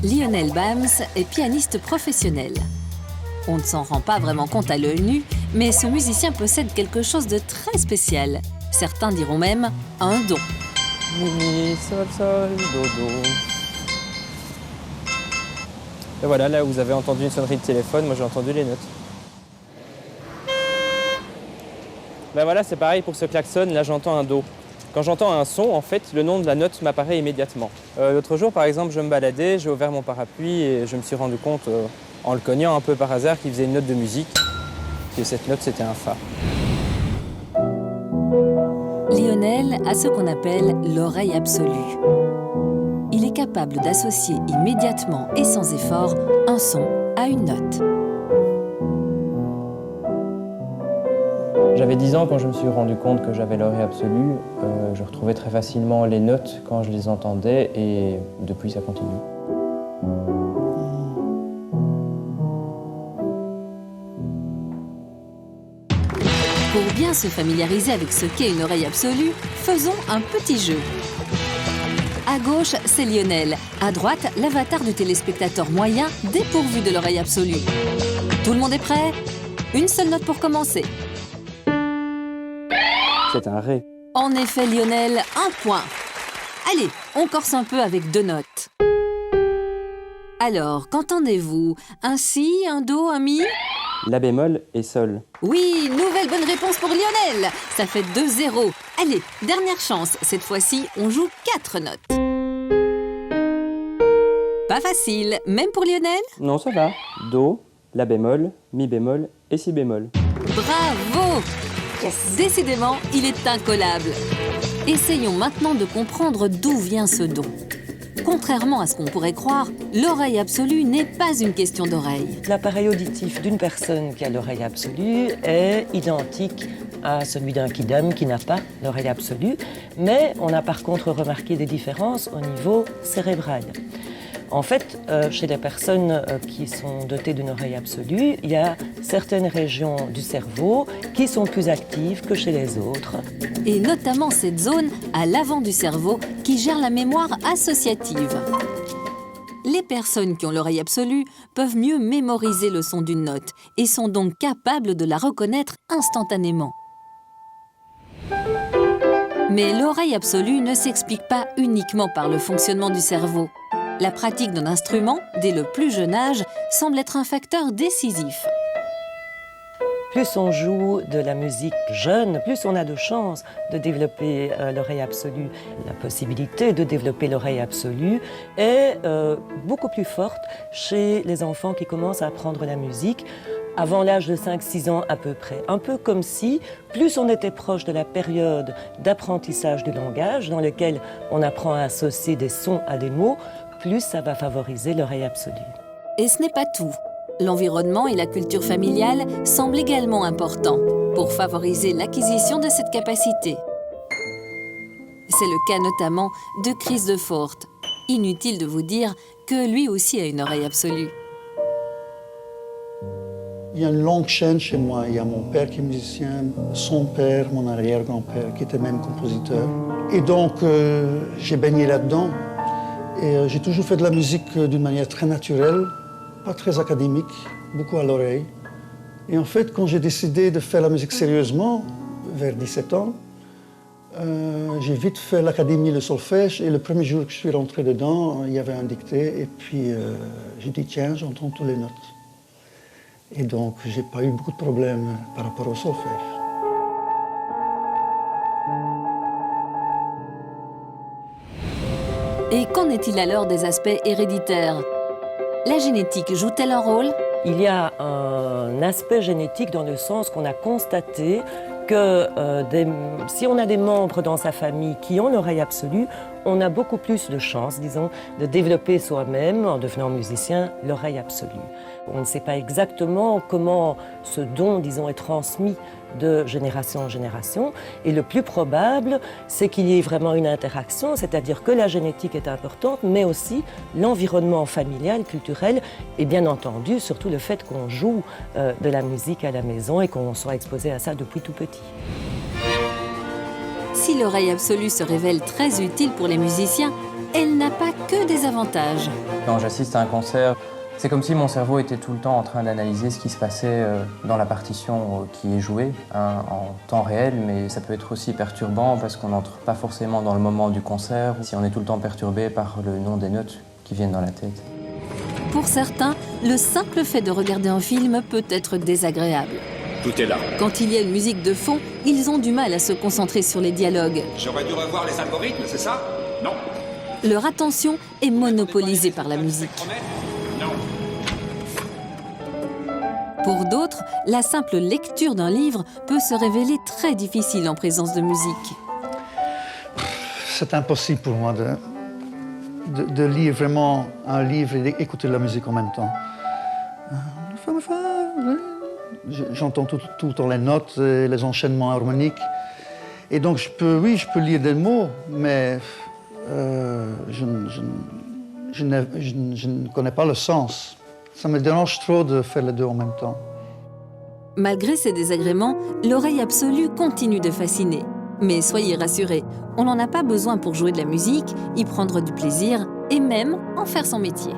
Lionel Bams est pianiste professionnel. On ne s'en rend pas vraiment compte à l'œil nu, mais ce musicien possède quelque chose de très spécial. Certains diront même un don. Mi, sol, sol, do, do. Et voilà, là vous avez entendu une sonnerie de téléphone, moi j'ai entendu les notes. Ben voilà, c'est pareil pour ce klaxon, là j'entends un do. Quand j'entends un son, en fait, le nom de la note m'apparaît immédiatement. L'autre jour, par exemple, je me baladais, j'ai ouvert mon parapluie et je me suis rendu compte, en le cognant un peu par hasard, qu'il faisait une note de musique, que cette note c'était un fa. Lionel a ce qu'on appelle l'oreille absolue. Il est capable d'associer immédiatement et sans effort un son à une note. J'avais 10 ans quand je me suis rendu compte que j'avais l'oreille absolue. Je retrouvais très facilement les notes quand je les entendais et depuis ça continue. Pour bien se familiariser avec ce qu'est une oreille absolue, faisons un petit jeu. À gauche, c'est Lionel. À droite, l'avatar du téléspectateur moyen dépourvu de l'oreille absolue. Tout le monde est prêt? Une seule note pour commencer. C'est un ré. En effet, Lionel, un point. Allez, on corse un peu avec 2 notes. Alors, qu'entendez-vous? Un si, un do, un mi? La bémol et sol. Oui, nouvelle bonne réponse pour Lionel. Ça fait 2-0. Allez, dernière chance. Cette fois-ci, on joue 4 notes. Pas facile, même pour Lionel? Non, ça va. Do, la bémol, mi bémol et si bémol. Bravo! Décidément, il est incollable. Essayons maintenant de comprendre d'où vient ce don. Contrairement à ce qu'on pourrait croire, l'oreille absolue n'est pas une question d'oreille. L'appareil auditif d'une personne qui a l'oreille absolue est identique à celui d'un kidam qui n'a pas l'oreille absolue, mais on a par contre remarqué des différences au niveau cérébral. En fait, chez les personnes qui sont dotées d'une oreille absolue, il y a certaines régions du cerveau qui sont plus actives que chez les autres. Et notamment cette zone à l'avant du cerveau qui gère la mémoire associative. Les personnes qui ont l'oreille absolue peuvent mieux mémoriser le son d'une note et sont donc capables de la reconnaître instantanément. Mais l'oreille absolue ne s'explique pas uniquement par le fonctionnement du cerveau. La pratique d'un instrument, dès le plus jeune âge, semble être un facteur décisif. Plus on joue de la musique jeune, plus on a de chances de développer l'oreille absolue. La possibilité de développer l'oreille absolue est beaucoup plus forte chez les enfants qui commencent à apprendre la musique avant l'âge de 5-6 ans à peu près. Un peu comme si, plus on était proche de la période d'apprentissage du langage, dans lequel on apprend à associer des sons à des mots, plus ça va favoriser l'oreille absolue. Et ce n'est pas tout. L'environnement et la culture familiale semblent également importants pour favoriser l'acquisition de cette capacité. C'est le cas notamment de Chris Defort. Inutile de vous dire que lui aussi a une oreille absolue. Il y a une longue chaîne chez moi. Il y a mon père qui est musicien, son père, mon arrière-grand-père qui était même compositeur. Et donc, j'ai baigné là-dedans. Et j'ai toujours fait de la musique d'une manière très naturelle, pas très académique, beaucoup à l'oreille. Et en fait, quand j'ai décidé de faire la musique sérieusement, vers 17 ans, j'ai vite fait l'académie, le solfège, et le premier jour que je suis rentré dedans, il y avait un dicté, et puis j'ai dit, tiens, j'entends toutes les notes. Et donc, j'ai pas eu beaucoup de problèmes par rapport au solfège. Et qu'en est-il alors des aspects héréditaires? La génétique joue-t-elle un rôle? Il y a un aspect génétique dans le sens qu'on a constaté que si on a des membres dans sa famille qui ont l'oreille absolue, on a beaucoup plus de chances, disons, de développer soi-même, en devenant musicien, l'oreille absolue. On ne sait pas exactement comment ce don, disons, est transmis de génération en génération. Et le plus probable, c'est qu'il y ait vraiment une interaction, c'est-à-dire que la génétique est importante, mais aussi l'environnement familial, culturel, et bien entendu, surtout le fait qu'on joue de la musique à la maison et qu'on soit exposé à ça depuis tout petit. Si l'oreille absolue se révèle très utile pour les musiciens, elle n'a pas que des avantages. Quand j'assiste à un concert, c'est comme si mon cerveau était tout le temps en train d'analyser ce qui se passait dans la partition qui est jouée, hein, en temps réel, mais ça peut être aussi perturbant parce qu'on n'entre pas forcément dans le moment du concert, si on est tout le temps perturbé par le nom des notes qui viennent dans la tête. Pour certains, le simple fait de regarder un film peut être désagréable. Tout est là. Quand il y a une musique de fond, ils ont du mal à se concentrer sur les dialogues. J'aurais dû revoir les algorithmes, c'est ça? Non. Leur attention est monopolisée par la musique. Non. Pour d'autres, la simple lecture d'un livre peut se révéler très difficile en présence de musique. C'est impossible pour moi de lire vraiment un livre et d'écouter la musique en même temps. J'entends tout le temps les notes, et les enchaînements harmoniques. Et donc je peux lire des mots, mais je ne connais pas le sens. Ça me dérange trop de faire les deux en même temps. Malgré ces désagréments, l'oreille absolue continue de fasciner. Mais soyez rassurés, on n'en a pas besoin pour jouer de la musique, y prendre du plaisir et même en faire son métier.